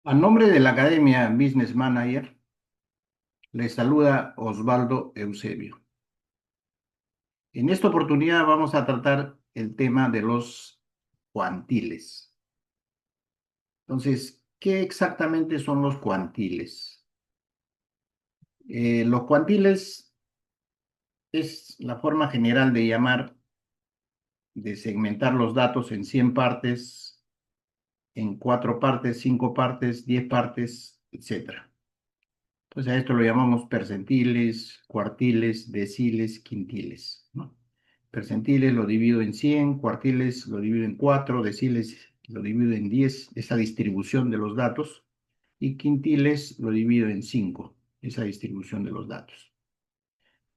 A nombre de la Academia Business Manager, les saluda Osvaldo Eusebio. En esta oportunidad vamos a tratar el tema de los cuantiles. Entonces, ¿qué exactamente son los cuantiles? Los cuantiles es la forma general de llamar, de segmentar los datos en 100 partes, en 4 partes, 5 partes, 10 partes, etcétera. Entonces a esto lo llamamos percentiles, cuartiles, deciles, quintiles, ¿no? Percentiles lo divido en 100, cuartiles lo divido en 4, deciles lo divido en 10, esa distribución de los datos, y quintiles lo divido en 5, esa distribución de los datos.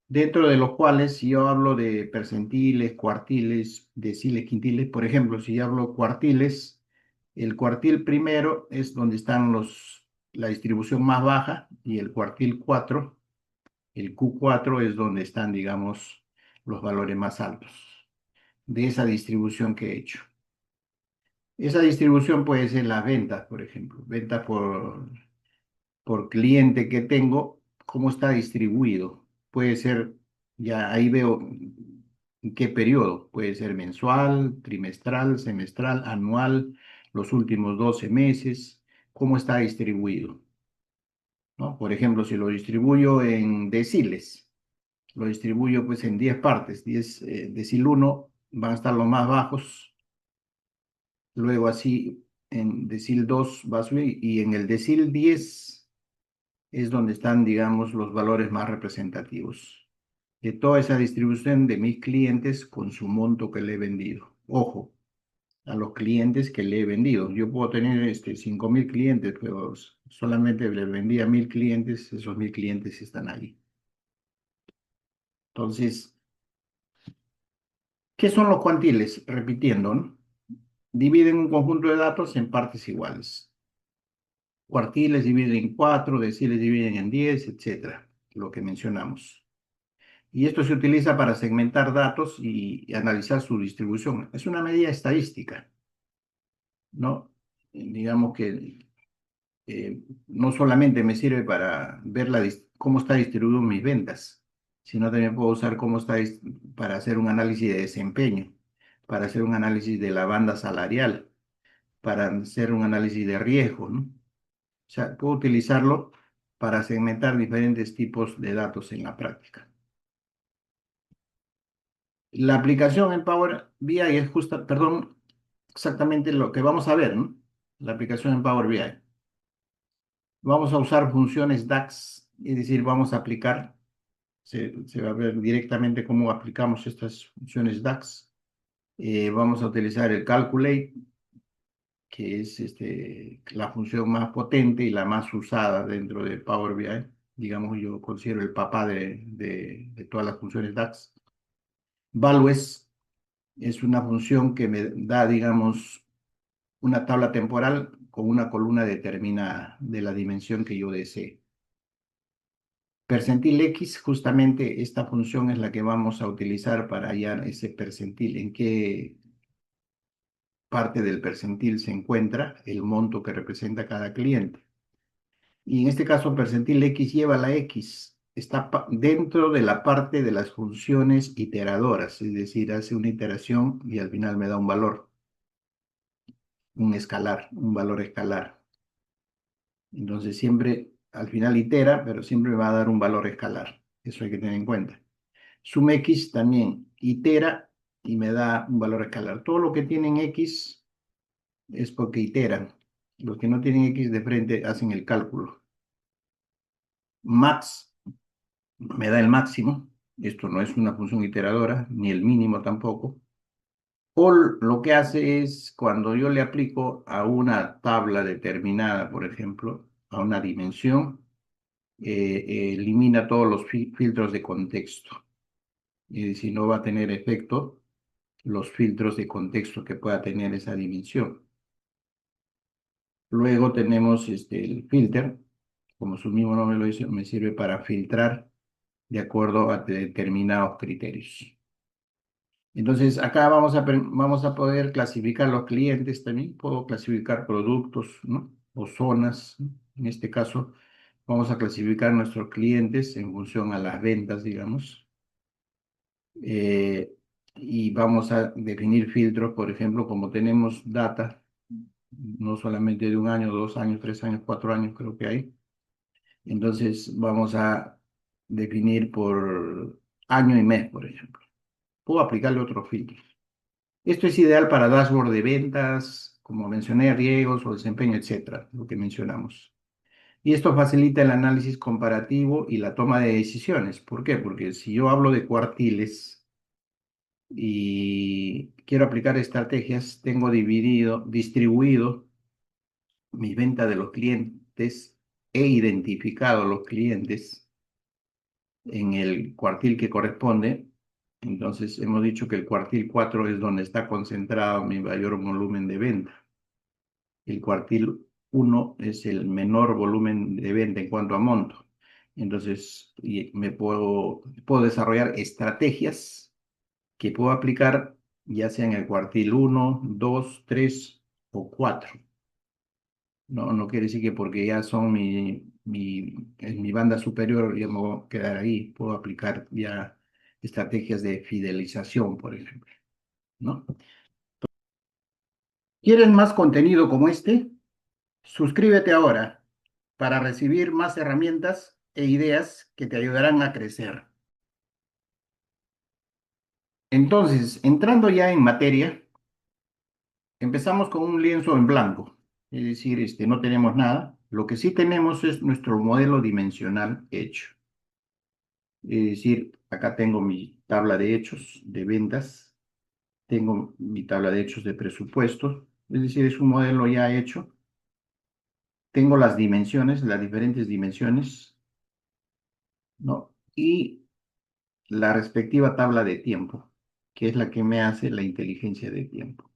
Dentro de los cuales, si yo hablo de percentiles, cuartiles, deciles, quintiles, por ejemplo, si yo hablo cuartiles, el cuartil primero es donde están la distribución más baja, y el cuartil 4, el Q4 es donde están, digamos, los valores más altos de esa distribución que he hecho. Esa distribución puede ser las ventas, por ejemplo, ventas por cliente que tengo, cómo está distribuido. Puede ser, ya ahí veo en qué periodo, puede ser mensual, trimestral, semestral, anual, los últimos 12 meses, cómo está distribuido, ¿no? Por ejemplo, si lo distribuyo en deciles, lo distribuyo pues en 10 partes, 10, decil 1 van a estar los más bajos, luego así en decil 2 va a subir y en el decil 10 es donde están, digamos, los valores más representativos de toda esa distribución de mis clientes con su monto que le he vendido. Ojo, a los clientes que le he vendido. Yo puedo tener 5.000 clientes, pero solamente le vendí a 1.000 clientes, esos 1.000 clientes están ahí. Entonces, ¿qué son los cuantiles? Repitiendo, ¿no? Dividen un conjunto de datos en partes iguales. Cuartiles dividen en 4, deciles dividen en 10, etcétera, lo que mencionamos. Y esto se utiliza para segmentar datos y analizar su distribución. Es una medida estadística, ¿no? Digamos que no solamente me sirve para ver cómo está distribuido mis ventas, sino también puedo usar para hacer un análisis de desempeño, para hacer un análisis de la banda salarial, para hacer un análisis de riesgo, ¿no? O sea, puedo utilizarlo para segmentar diferentes tipos de datos en la práctica. La aplicación en Power BI es perdón, exactamente lo que vamos a ver, ¿no? La aplicación en Power BI. Vamos a usar funciones DAX, es decir, vamos a aplicar, se va a ver directamente cómo aplicamos estas funciones DAX. Vamos a utilizar el Calculate, que es la función más potente y la más usada dentro de Power BI. Digamos, yo considero el papá de todas las funciones DAX. Values es una función que me da, digamos, una tabla temporal con una columna determinada de la dimensión que yo desee. Percentil X, justamente esta función es la que vamos a utilizar para hallar ese percentil, en qué parte del percentil se encuentra el monto que representa cada cliente. Y en este caso, percentil X lleva la X, está dentro de la parte de las funciones iteradoras, es decir, hace una iteración y al final me da un valor, un escalar, un valor escalar. Entonces siempre, al final itera, pero siempre me va a dar un valor escalar. Eso hay que tener en cuenta. Sum X también itera y me da un valor escalar. Todo lo que tienen X es porque iteran. Los que no tienen X de frente hacen el cálculo. Max me da el máximo. Esto no es una función iteradora, ni el mínimo tampoco. All lo que hace es, cuando yo le aplico a una tabla determinada, por ejemplo, a una dimensión, elimina todos los filtros de contexto. Es decir, no va a tener efecto los filtros de contexto que pueda tener esa dimensión. Luego tenemos el filter, como su mismo nombre lo dice, me sirve para filtrar de acuerdo a determinados criterios. Entonces, acá vamos a poder clasificar los clientes también, puedo clasificar productos, ¿no? o zonas. En este caso, vamos a clasificar nuestros clientes en función a las ventas, digamos. eh, y vamos a definir filtros, por ejemplo, como tenemos data, no solamente de un año, 2 años, 3 años, 4 años, creo que hay. Entonces vamos a definir por año y mes, por ejemplo. Puedo aplicarle otros filtros. Esto es ideal para dashboard de ventas, como mencioné, riesgos o desempeño, etcétera, lo que mencionamos. Y esto facilita el análisis comparativo y la toma de decisiones. ¿Por qué? Porque si yo hablo de cuartiles y quiero aplicar estrategias, tengo distribuido mi venta de los clientes e identificado los clientes en el cuartil que corresponde. Entonces, hemos dicho que el cuartil 4 es donde está concentrado mi mayor volumen de venta. El cuartil 1 es el menor volumen de venta en cuanto a monto. Entonces, puedo desarrollar estrategias que puedo aplicar ya sea en el cuartil 1, 2, 3 o 4. No, no quiere decir que porque ya son en mi banda superior, ya me voy a quedar ahí. Puedo aplicar ya estrategias de fidelización, por ejemplo, ¿no? ¿Quieres más contenido como este? Suscríbete ahora para recibir más herramientas e ideas que te ayudarán a crecer. Entonces, entrando ya en materia, empezamos con un lienzo en blanco, es decir, no tenemos nada. Lo que sí tenemos es nuestro modelo dimensional hecho. Es decir, acá tengo mi tabla de hechos de ventas, tengo mi tabla de hechos de presupuestos, es decir, es un modelo ya hecho. Tengo las dimensiones, las diferentes dimensiones, ¿no? Y la respectiva tabla de tiempo, que es la que me hace la inteligencia de tiempo.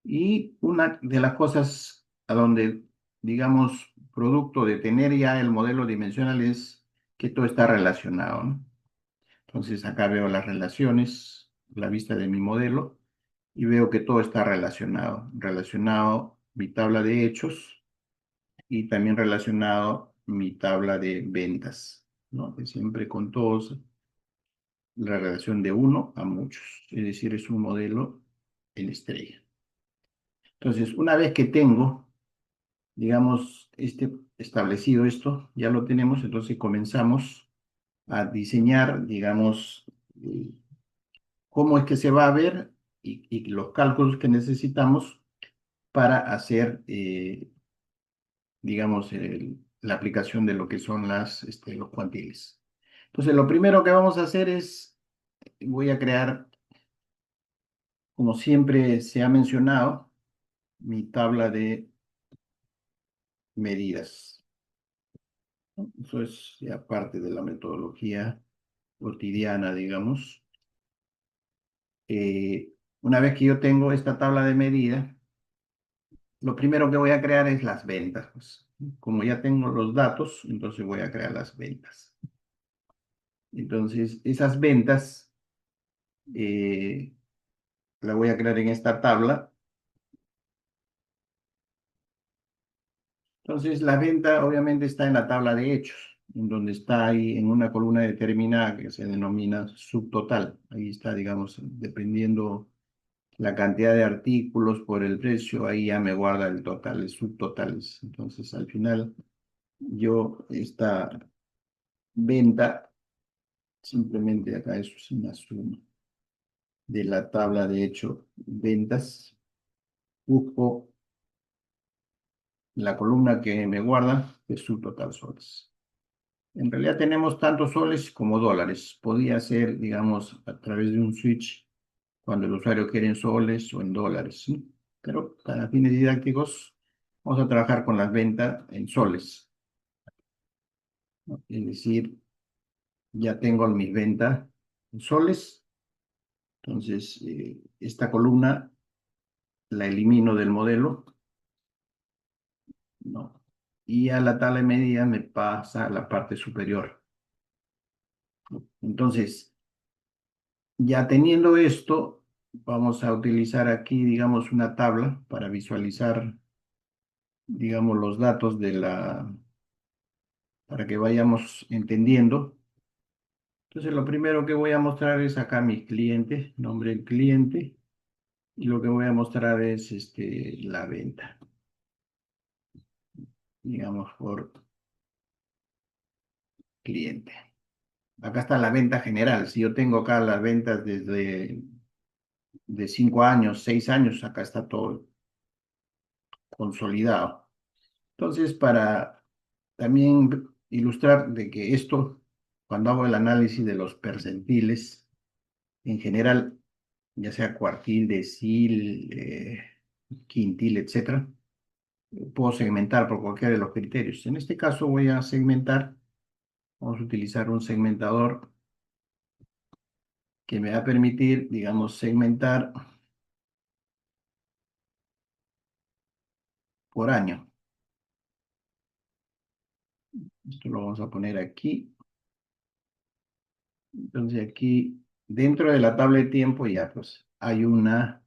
Y una de las cosas a donde, digamos, producto de tener ya el modelo dimensional es que todo está relacionado, ¿no? Entonces acá veo las relaciones, la vista de mi modelo, y veo que todo está relacionado. Relacionado mi tabla de hechos y también relacionado mi tabla de ventas, ¿no? Que siempre con todos la relación de uno a muchos, es decir, es un modelo en estrella. Entonces, una vez que tengo, digamos, establecido esto, ya lo tenemos, entonces comenzamos a diseñar, digamos, cómo es que se va a ver y los cálculos que necesitamos para hacer, digamos, la aplicación de lo que son los cuantiles. Entonces, lo primero que vamos a hacer es, voy a crear, como siempre se ha mencionado, mi tabla de medidas. Eso es ya parte de la metodología cotidiana, digamos. Una vez que yo tengo esta tabla de medida, lo primero que voy a crear es las ventas, pues. Como ya tengo los datos, entonces voy a crear las ventas. Entonces, esas ventas eh, las voy a crear en esta tabla. Entonces, la venta obviamente está en la tabla de hechos, en donde está ahí en una columna determinada que se denomina subtotal. Ahí está, digamos, dependiendo la cantidad de artículos por el precio, ahí ya me guarda el total, el subtotales. Entonces, al final, yo esta venta, simplemente acá eso es una suma de la tabla de hecho ventas, busco la columna que me guarda de subtotal soles. En realidad tenemos tanto soles como dólares. Podría ser, digamos, a través de un switch cuando el usuario quiere en soles o en dólares, ¿sí? Pero para fines didácticos vamos a trabajar con las ventas en soles, ¿no? Es decir, ya tengo mis ventas en soles, entonces esta columna la elimino del modelo, ¿no? Y a la tabla de medida me pasa a la parte superior. Entonces, ya teniendo esto, vamos a utilizar aquí, digamos, una tabla para visualizar digamos, los datos para que vayamos entendiendo. Entonces, lo primero que voy a mostrar es acá mis clientes, nombre del cliente, y lo que voy a mostrar es la venta, digamos, por cliente. Acá está la venta general. Si yo tengo acá las ventas desde de 5 años, 6 años, acá está todo consolidado. Entonces, para también ilustrar de que esto, cuando hago el análisis de los percentiles, en general, ya sea cuartil, decil, quintil, etcétera, puedo segmentar por cualquiera de los criterios. En este caso voy a segmentar, vamos a utilizar un segmentador que me va a permitir, digamos, segmentar por año. Esto lo vamos a poner aquí. Entonces aquí, dentro de la tabla de tiempo, ya pues hay una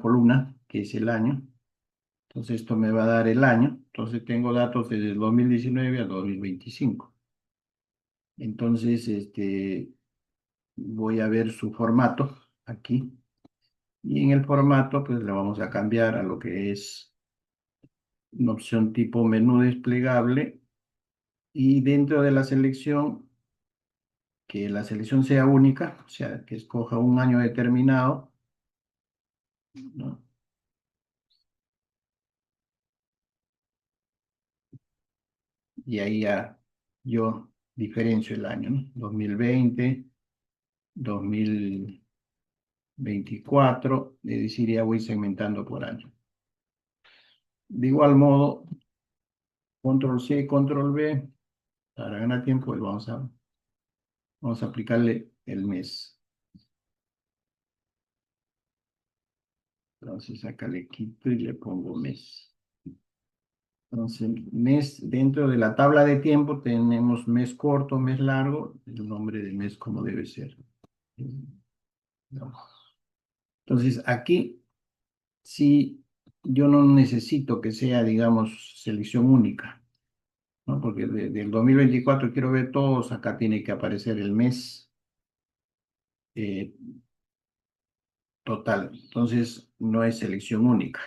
columna que es el año. Entonces esto me va a dar el año. Entonces tengo datos desde el 2019 al 2025. Entonces, voy a ver su formato aquí. Y en el formato, pues le vamos a cambiar a lo que es una opción tipo menú desplegable. Y dentro de la selección, que la selección sea única, o sea, que escoja un año determinado, ¿no? Y ahí ya yo diferencio el año, ¿no? 2020, 2024, es decir, ya voy segmentando por año. De igual modo, control C, control V, para ganar tiempo, pues vamos a aplicarle el mes. Entonces acá le quito y le pongo mes. Entonces, mes, dentro de la tabla de tiempo tenemos mes corto, mes largo, el nombre del mes como debe ser. Entonces, aquí sí, yo no necesito que sea, digamos, selección única, ¿no? Porque del 2024 quiero ver todos, acá tiene que aparecer el mes eh, total. Entonces, no es selección única,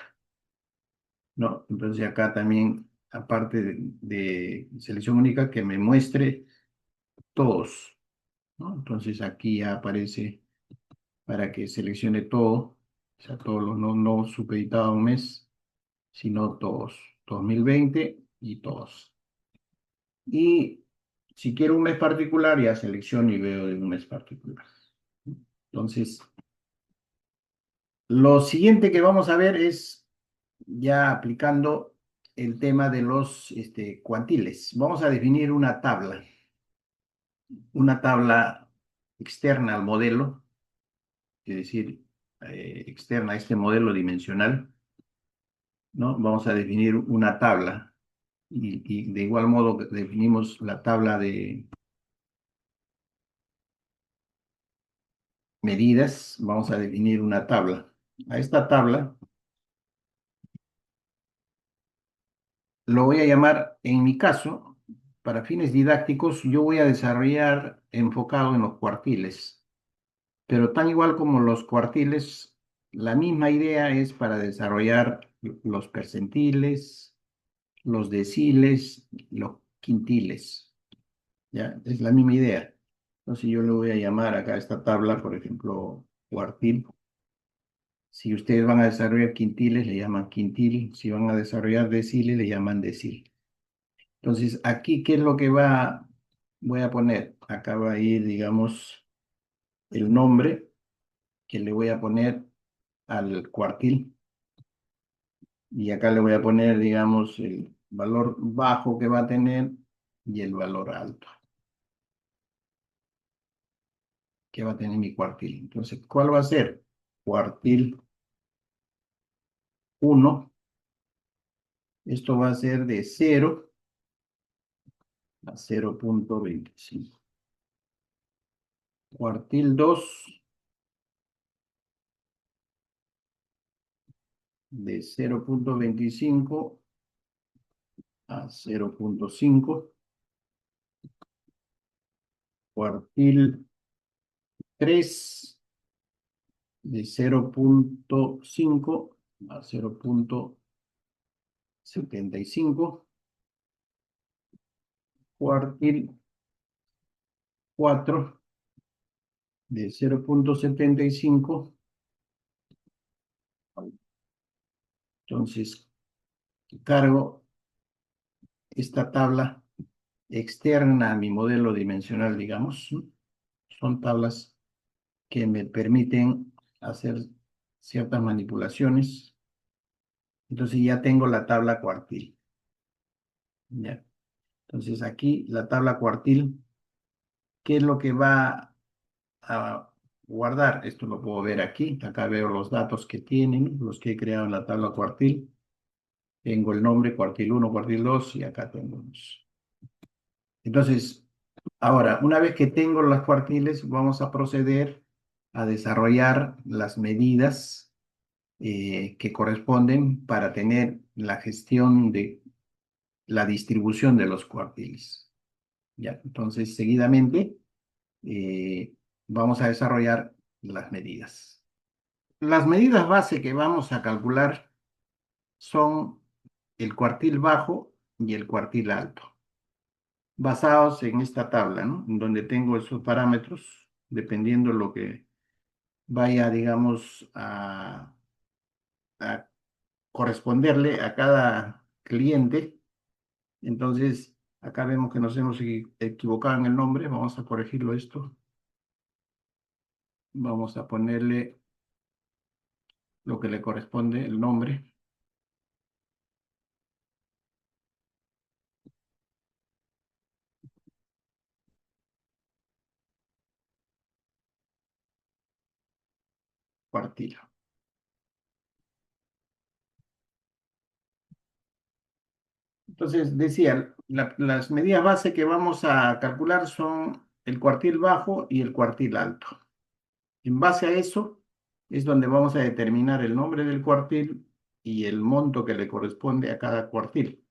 ¿no? Entonces, acá también, aparte de selección única, que me muestre todos, ¿no? Entonces, aquí ya aparece para que seleccione todo, o sea, todos los no supeditados a un mes, sino todos, 2020 y todos. Y si quiero un mes particular, ya selecciono y veo de un mes particular. Entonces, lo siguiente que vamos a ver es ya aplicando el tema de los cuantiles. Vamos a definir una tabla externa al modelo, es decir, externa a este modelo dimensional, ¿no? Vamos a definir una tabla y de igual modo definimos la tabla de medidas, vamos a definir una tabla. A esta tabla lo voy a llamar, en mi caso, para fines didácticos, yo voy a desarrollar enfocado en los cuartiles, pero tan igual como los cuartiles, la misma idea es para desarrollar los percentiles, los deciles, los quintiles, ¿ya? Es la misma idea. Entonces yo le voy a llamar acá a esta tabla, por ejemplo, cuartil. Si ustedes van a desarrollar quintiles, le llaman quintil. Si van a desarrollar deciles, le llaman decil. Entonces, aquí, ¿qué es lo que voy a poner? Acá va a ir, digamos, el nombre que le voy a poner al cuartil. Y acá le voy a poner, digamos, el valor bajo que va a tener y el valor alto que va a tener mi cuartil. Entonces, ¿cuál va a ser? Cuartil 1. Esto va a ser de 0 a 0,25. Cuartil 2 de 0,25 a 0,5, cuartil 3 de 0,5 a 0,75, cuartil 4 de 0,75. Entonces, cargo esta tabla externa a mi modelo dimensional, digamos, ¿no? Son tablas que me permiten hacer ciertas manipulaciones. Entonces ya tengo la tabla cuartil. ¿Ya? Entonces aquí la tabla cuartil, ¿qué es lo que va a guardar? Esto lo puedo ver aquí. Acá veo los datos que tienen, los que he creado en la tabla cuartil. Tengo el nombre cuartil 1, cuartil 2 y acá tengo los. Entonces, ahora, una vez que tengo las cuartiles, vamos a proceder a desarrollar las medidas que corresponden para tener la gestión de la distribución de los cuartiles. ¿Ya? Entonces, seguidamente, eh, vamos a desarrollar las medidas. Las medidas base que vamos a calcular son el cuartil bajo y el cuartil alto, basados en esta tabla, ¿no? En donde tengo esos parámetros, dependiendo lo que vaya, digamos, a corresponderle a cada cliente. Entonces, acá vemos que nos hemos equivocado en el nombre. Vamos a corregirlo esto. Vamos a ponerle lo que le corresponde, el nombre. Cuartil. Entonces, decía, las medidas base que vamos a calcular son el cuartil bajo y el cuartil alto. En base a eso es donde vamos a determinar el nombre del cuartil y el monto que le corresponde a cada cuartil,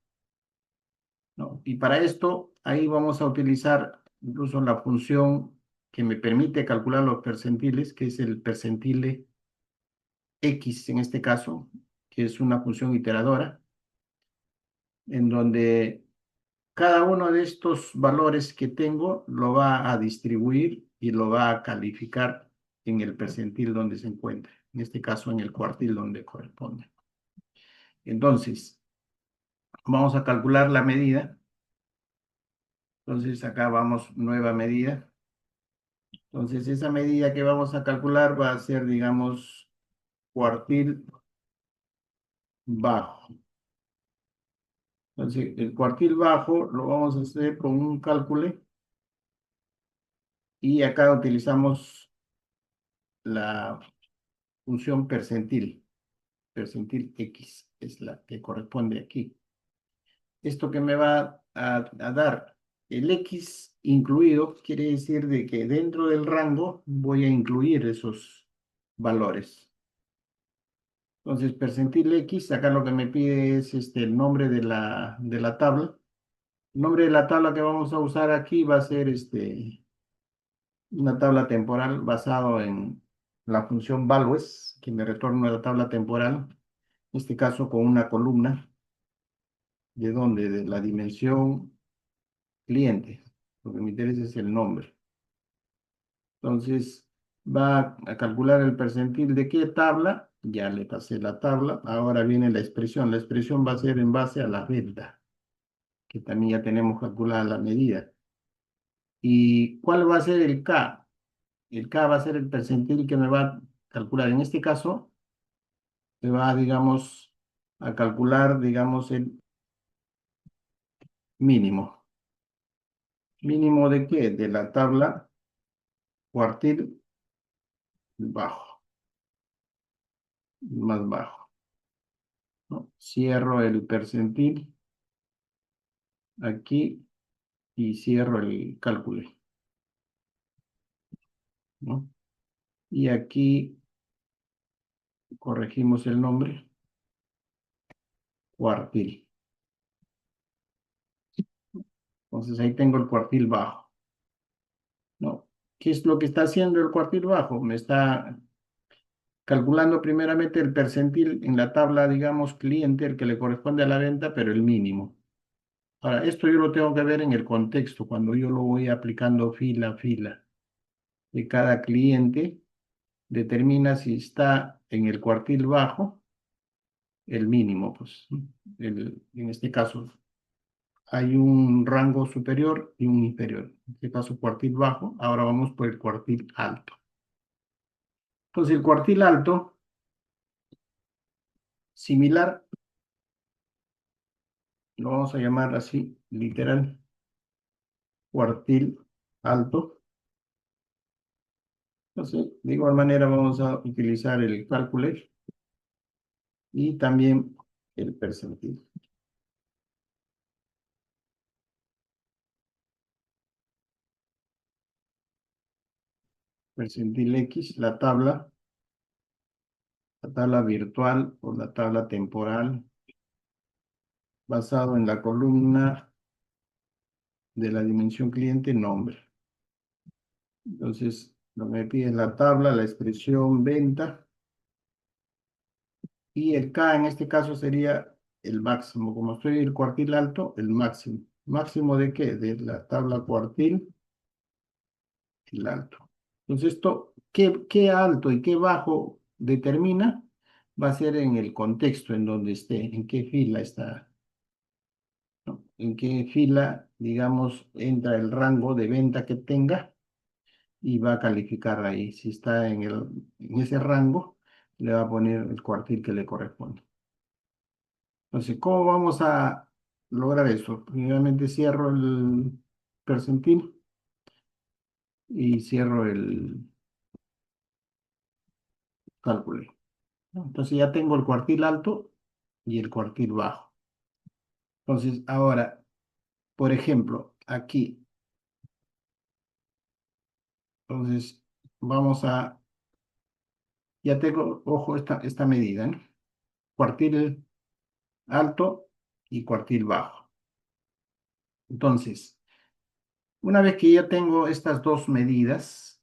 ¿no? Y para esto, ahí vamos a utilizar incluso la función que me permite calcular los percentiles, que es el percentile X en este caso, que es una función iteradora, en donde cada uno de estos valores que tengo lo va a distribuir y lo va a calificar en el percentil donde se encuentre, en este caso en el cuartil donde corresponde. Entonces, vamos a calcular la medida. Entonces, acá vamos, nueva medida. Entonces, esa medida que vamos a calcular va a ser, digamos, cuartil bajo. Entonces, el cuartil bajo lo vamos a hacer con un cálculo y acá utilizamos la función percentil. Percentil X es la que corresponde aquí. Esto que me va a dar el X incluido quiere decir de que dentro del rango voy a incluir esos valores. Entonces, percentil X, acá lo que me pide es el nombre de la tabla. El nombre de la tabla que vamos a usar aquí va a ser una tabla temporal basado en la función values, que me retorna la tabla temporal, en este caso con una columna. ¿De dónde? De la dimensión cliente. Lo que me interesa es el nombre. Entonces, va a calcular el percentil de qué tabla. Ya le pasé la tabla. Ahora viene la expresión. La expresión va a ser en base a la delta, que también ya tenemos calculada la medida. ¿Y cuál va a ser el K? El K va a ser el percentil que me va a calcular. En este caso, se va, digamos, a calcular, digamos, el mínimo. ¿Mínimo de qué? De la tabla cuartil bajo, más bajo, ¿no? Cierro el percentil aquí y cierro el cálculo, ¿no? Y aquí corregimos el nombre. cuartil. Entonces ahí tengo el cuartil bajo, ¿no? ¿Qué es lo que está haciendo el cuartil bajo? Me está calculando primeramente el percentil en la tabla, digamos, cliente, el que le corresponde a la venta, pero el mínimo. Ahora, esto yo lo tengo que ver en el contexto, cuando yo lo voy aplicando fila a fila de cada cliente, determina si está en el cuartil bajo, el mínimo, pues, en este caso hay un rango superior y un inferior. En este caso, cuartil bajo, ahora vamos por el cuartil alto. Entonces, el cuartil alto, similar, lo vamos a llamar así, literal, cuartil alto. Entonces, de igual manera vamos a utilizar el cálculo y también el percentil. Percentil X, la tabla virtual o la tabla temporal, basado en la columna de la dimensión cliente nombre. Entonces, lo que me pide es la tabla, la expresión venta, y el K en este caso sería el máximo. Como estoy en el cuartil alto, el máximo. ¿Máximo de qué? De la tabla cuartil, el alto. Entonces, esto, ¿qué alto y qué bajo determina? Va a ser en el contexto en donde esté, en qué fila está, ¿no? En qué fila, digamos, entra el rango de venta que tenga y va a calificar ahí. Si está en ese rango, le va a poner el cuartil que le corresponde. Entonces, ¿cómo vamos a lograr eso? Primeramente cierro el percentil y cierro el cálculo, ¿no? Entonces ya tengo el cuartil alto y el cuartil bajo. Entonces, ahora, por ejemplo, aquí, entonces, vamos a, ya tengo, ojo, esta medida, ¿no? Cuartil alto y cuartil bajo. Entonces, una vez que ya tengo estas dos medidas,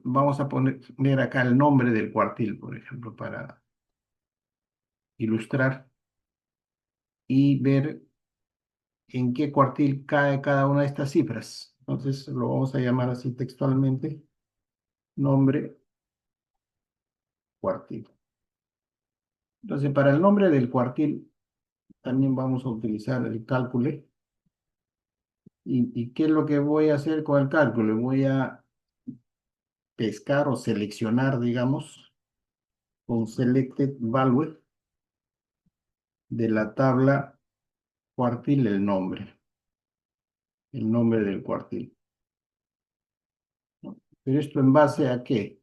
vamos a poner acá el nombre del cuartil, por ejemplo, para ilustrar y ver en qué cuartil cae cada una de estas cifras. Entonces, lo vamos a llamar así textualmente, nombre cuartil. Entonces, para el nombre del cuartil, también vamos a utilizar el cálculo. ¿Y qué es lo que voy a hacer con el cálculo? Voy a pescar o seleccionar, digamos, con selected value de la tabla cuartil el nombre del cuartil, ¿no? Pero esto en base a qué?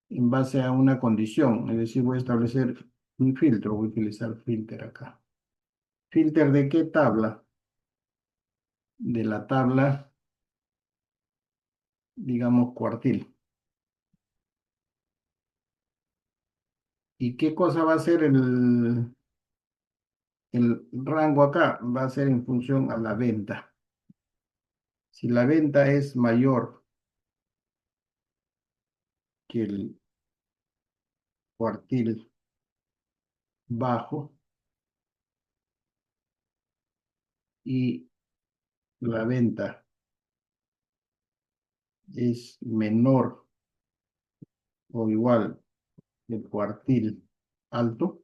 En base a una condición, es decir, voy a establecer un filtro, voy a utilizar filter acá. ¿Filter de qué tabla? De la tabla, digamos, cuartil. ¿Y qué cosa va a ser el rango acá? Va a ser en función a la venta. Si la venta es mayor que el cuartil bajo y la venta es menor o igual que el cuartil alto,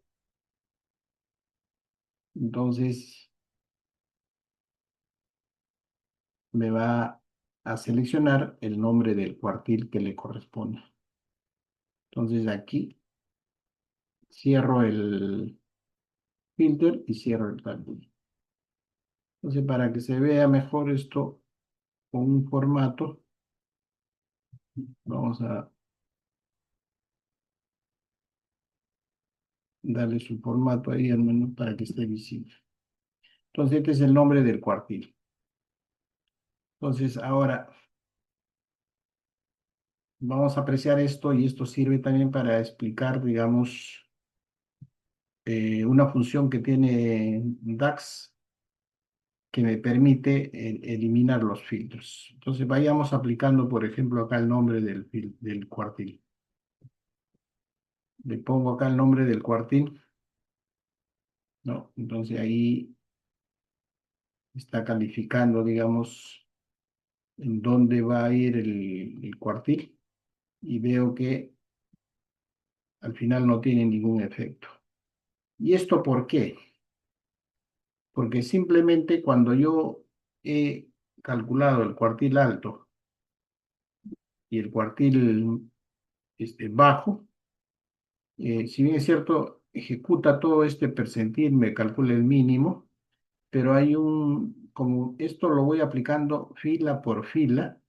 entonces me va a seleccionar el nombre del cuartil que le corresponde. Entonces aquí cierro el filter y cierro el cálculo. Entonces para que se vea mejor esto con un formato, vamos a darle su formato ahí al menos para que esté visible. Entonces este es el nombre del cuartil. Entonces ahora vamos a apreciar esto y esto sirve también para explicar, digamos, una función que tiene DAX que me permite eliminar los filtros. Entonces vayamos aplicando, por ejemplo, acá el nombre del cuartil. Le pongo acá el nombre del cuartil, ¿no? Entonces ahí está calificando, digamos, en dónde va a ir el cuartil y veo que al final no tiene ningún efecto. ¿Y esto por qué? Porque simplemente cuando yo he calculado el cuartil alto y el cuartil bajo, si bien es cierto, ejecuta todo este percentil, me calcula el mínimo, pero hay como esto lo voy aplicando fila por fila,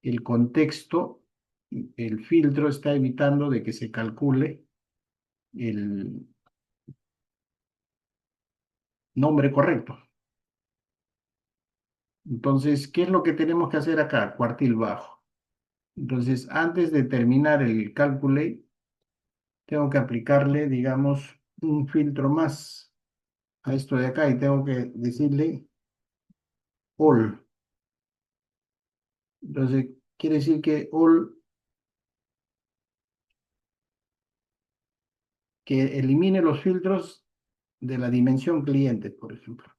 el contexto, el filtro está evitando de que se calcule el nombre correcto. Entonces, ¿qué es lo que tenemos que hacer acá? Cuartil bajo. Entonces, antes de terminar el cálculo, tengo que aplicarle, digamos, un filtro más a esto de acá y tengo que decirle all. Entonces, quiere decir que all, que elimine los filtros de la dimensión cliente, por ejemplo.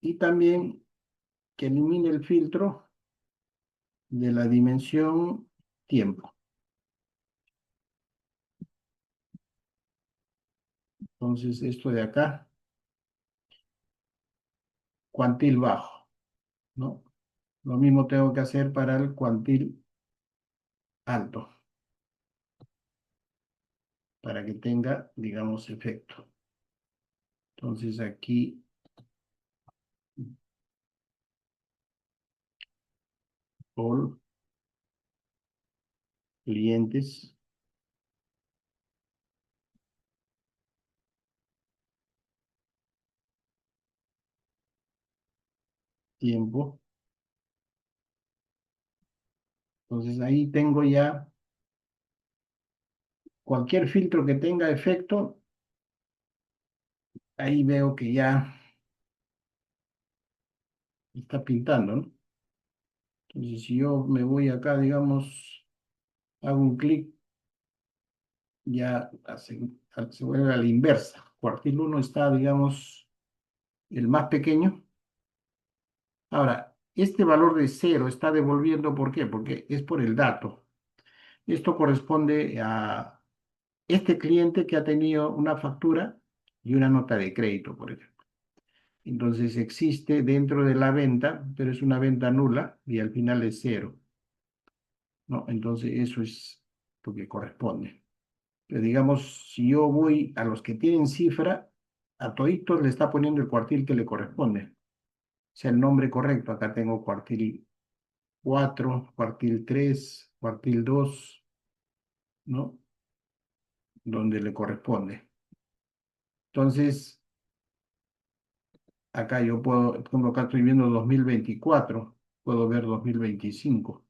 Y también que elimine el filtro de la dimensión tiempo. Entonces, esto de acá, cuantil bajo, ¿no? Lo mismo tengo que hacer para el cuantil alto, para que tenga, digamos, efecto. Entonces, aquí, all clientes, tiempo. Entonces, ahí tengo ya cualquier filtro que tenga efecto, ahí veo que ya está pintando, ¿no? Entonces, si yo me voy acá, digamos, hago un clic, ya se vuelve a la inversa. Cuartil 1 está, digamos, el más pequeño. Ahora, este valor de cero está devolviendo, ¿por qué? Porque es por el dato. Esto corresponde a este cliente que ha tenido una factura y una nota de crédito, por ejemplo. Entonces existe dentro de la venta, pero es una venta nula y al final es cero, ¿no? Entonces eso es lo que corresponde. Pero digamos, si yo voy a los que tienen cifra, a toditos le está poniendo el cuartil que le corresponde. O sea, el nombre correcto. Acá tengo cuartil 4, cuartil 3, cuartil 2, ¿no? Donde le corresponde. Entonces, acá yo puedo, por ejemplo, acá estoy viendo 2024, puedo ver 2025,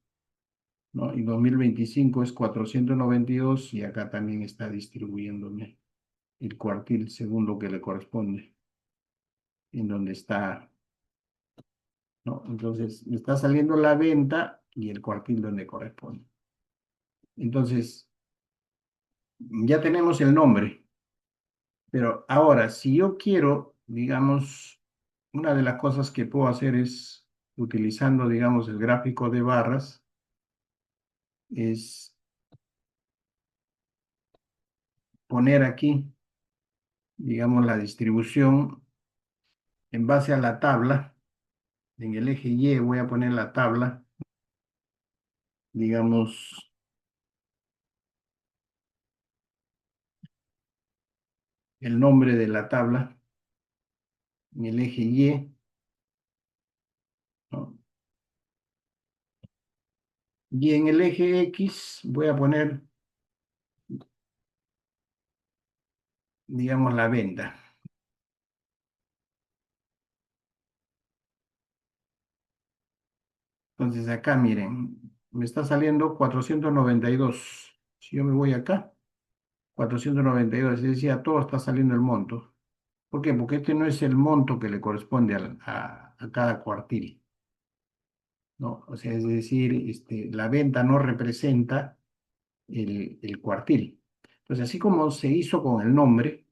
¿no? Y 2025 es 492 y acá también está distribuyéndome el cuartil según lo que le corresponde, en donde está, ¿no? Entonces, me está saliendo la venta y el cuartil donde corresponde. Entonces, ya tenemos el nombre, pero ahora, si yo quiero, digamos, una de las cosas que puedo hacer es, utilizando, digamos, el gráfico de barras, es poner aquí, digamos, la distribución en base a la tabla. En el eje Y voy a poner la tabla, digamos, el nombre de la tabla en el eje Y, ¿no? Y en el eje X voy a poner, digamos, la venta. Entonces acá, miren, me está saliendo 492. Si yo me voy acá, 492, y decía, todo está saliendo el monto. ¿Por qué? Porque este no es el monto que le corresponde a cada cuartil, ¿no? O sea, es decir, la venta no representa el cuartil. Entonces, así como se hizo con el nombre,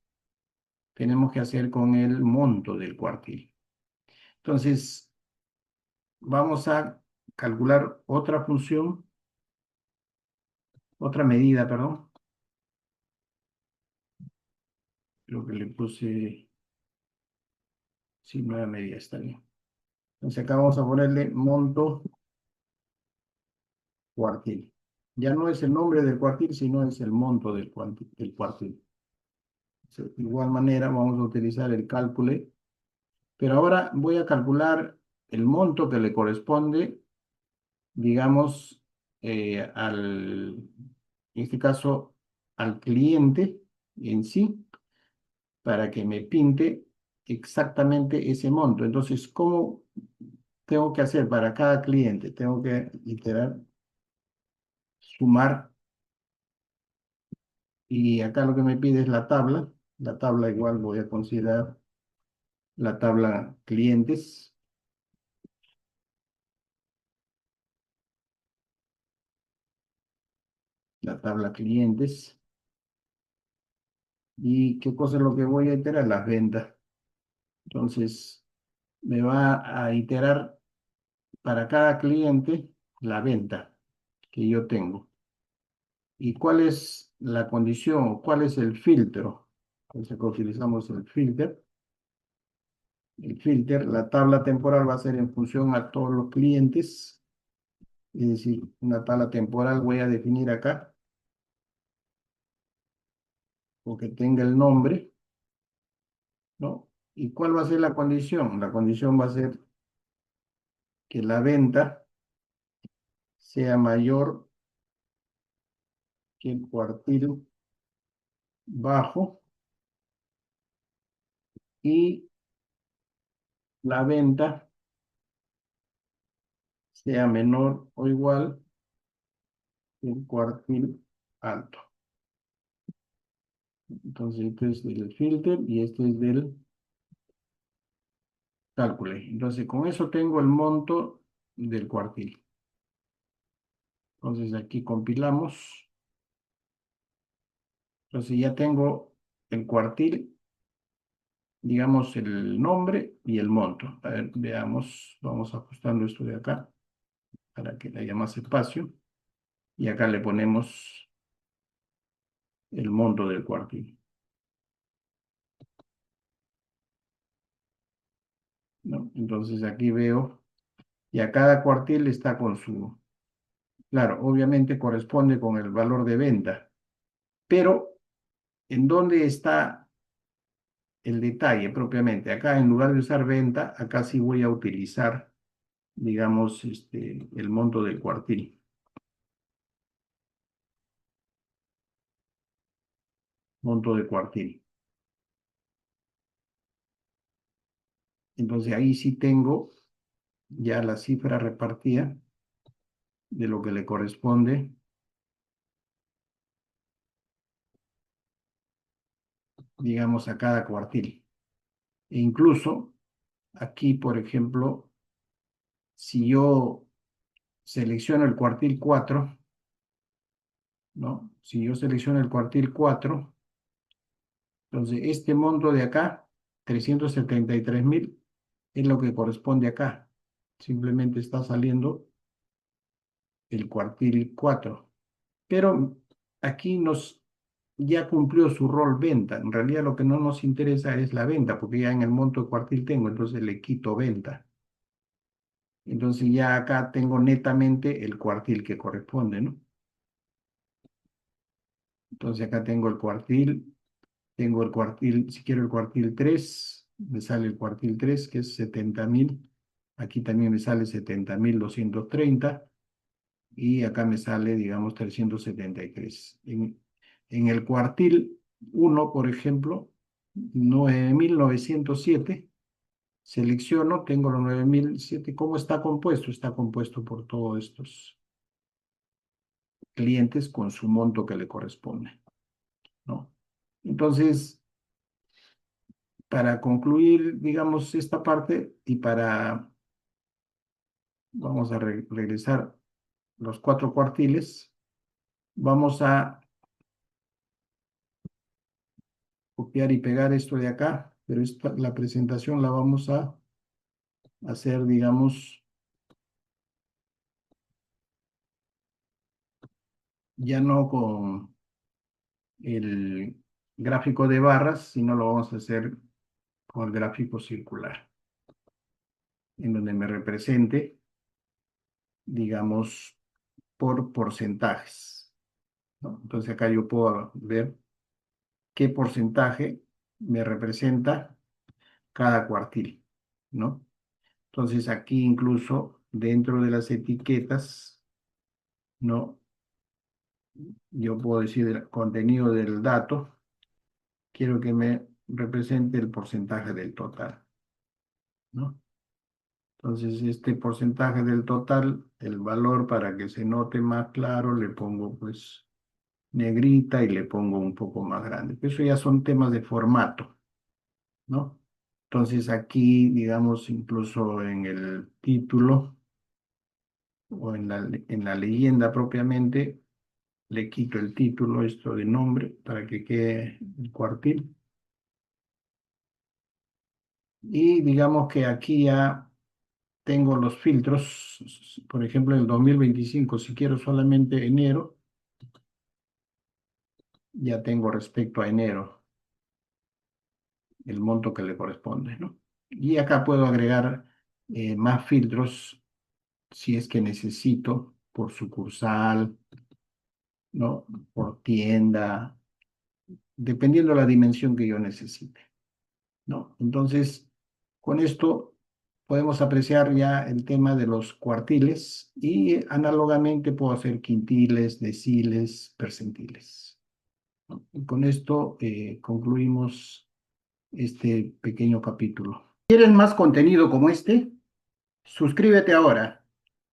tenemos que hacer con el monto del cuartil. Entonces, vamos a calcular otra función, otra medida, perdón. Creo que le puse, sí, nueva medida, está bien. Entonces, acá vamos a ponerle monto cuartil. Ya no es el nombre del cuartil, sino es el monto del cuartil. De igual manera, vamos a utilizar el cálculo, pero ahora voy a calcular el monto que le corresponde, digamos, en este caso, al cliente en sí, para que me pinte exactamente ese monto. Entonces, ¿cómo tengo que hacer para cada cliente? Tengo que iterar, sumar, y acá lo que me pide es la tabla. La tabla igual voy a considerar la tabla clientes, la tabla clientes. ¿Y qué cosa es lo que voy a iterar? Las ventas. Entonces, me va a iterar para cada cliente la venta que yo tengo. ¿Y cuál es la condición? ¿Cuál es el filtro? Entonces, acá utilizamos el filter. El filter, la tabla temporal va a ser en función a todos los clientes. Es decir, una tabla temporal voy a definir acá, porque tenga el nombre, ¿no? ¿Y cuál va a ser la condición? La condición va a ser que la venta sea mayor que el cuartil bajo y la venta sea menor o igual que el cuartil alto. Entonces, este es del filter y este es del cálculo. Entonces, con eso tengo el monto del cuartil. Entonces, aquí compilamos. Entonces, ya tengo el cuartil, digamos, el nombre y el monto. A ver, veamos. Vamos ajustando esto de acá para que haya más espacio. Y acá le ponemos el monto del cuartil, ¿no? Entonces, aquí veo, y a cada cuartil está con su, claro, obviamente corresponde con el valor de venta, pero ¿en dónde está el detalle propiamente? Acá, en lugar de usar venta, acá sí voy a utilizar, digamos, el monto del cuartil. Monto de cuartil. Entonces ahí sí tengo ya la cifra repartida de lo que le corresponde, digamos, a cada cuartil. E incluso aquí, por ejemplo, si yo selecciono el cuartil 4, ¿no? Si yo selecciono el cuartil 4, entonces este monto de acá, 373.000, es lo que corresponde acá. Simplemente está saliendo el cuartil 4. Pero aquí ya cumplió su rol venta. En realidad lo que no nos interesa es la venta, porque ya en el monto de cuartil tengo, entonces le quito venta. Entonces ya acá tengo netamente el cuartil que corresponde, ¿no? Entonces acá tengo el cuartil, si quiero el cuartil 3, me sale el cuartil 3 que es 70.000. Aquí también me sale 70.230 y acá me sale, digamos, 373. En el cuartil 1, por ejemplo, 9.907, selecciono, tengo los 9.007. ¿Cómo está compuesto? Está compuesto por todos estos clientes con su monto que le corresponde, ¿no? Entonces, para concluir, digamos, esta parte y vamos a regresar los cuatro cuartiles, vamos a copiar y pegar esto de acá, pero la presentación la vamos a hacer, digamos, ya no con el gráfico de barras, sino lo vamos a hacer con el gráfico circular, en donde me represente, digamos, por porcentajes, ¿no? Entonces acá yo puedo ver qué porcentaje me representa cada cuartil, ¿no? Entonces aquí incluso dentro de las etiquetas, ¿no? Yo puedo decir el contenido del dato, quiero que me represente el porcentaje del total, ¿no? Entonces este porcentaje del total, el valor para que se note más claro, le pongo pues negrita y le pongo un poco más grande. Eso ya son temas de formato, ¿no? Entonces aquí, digamos, incluso en el título o en la leyenda propiamente, le quito el título, esto de nombre, para que quede el cuartil. Y digamos que aquí ya tengo los filtros, por ejemplo, en el 2025, si quiero solamente enero, ya tengo respecto a enero el monto que le corresponde, ¿no? Y acá puedo agregar más filtros si es que necesito por sucursal, ¿no? Por tienda, dependiendo de la dimensión que yo necesite, ¿no? Entonces, con esto podemos apreciar ya el tema de los cuartiles y análogamente puedo hacer quintiles, deciles, percentiles, ¿no? Y con esto concluimos este pequeño capítulo. ¿Quieres más contenido como este? Suscríbete ahora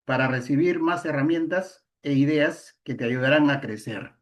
para recibir más herramientas e ideas que te ayudarán a crecer.